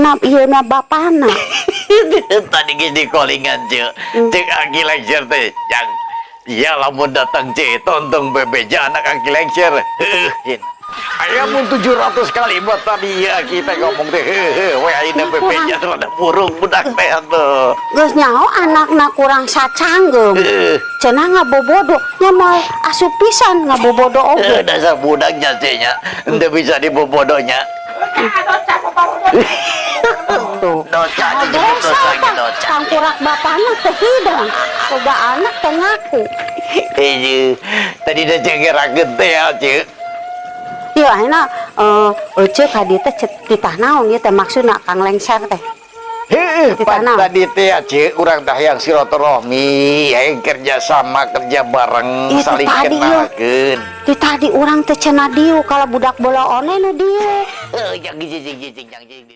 karena ieu-na bapana. Tadi gini callingan cek Angki Lengser teh yang ya lamun datang cek tontong bebeja anak Angki Lengser ayamun 700 kali buat tadi ya kita ngomong teh we ayeuna bebeja tuh ada burung budak teh tuh Geus nyaho anakna kurang sacanggem. Cenah ngabobodo nya mau asup pisan ngabobodo oge. dasar budaknya nya ente bisa dibobodonya dosa disebut dosa Tangkurak bapana teh hidang. Boga anak teh ngaku. tadi dah cengerakeun teh ya cek Ieu ayeuna ceuk hadi teh titah naon ieu teh maksudna Kang Lengser teh. Pas tadi teh cek urang dah yang silaturahmi yang kerja sama kerja bareng Itu saling tadi, kenalkeun Di tadi urang teh cenah dieu kalau budak bola one nu dieu. yang gijing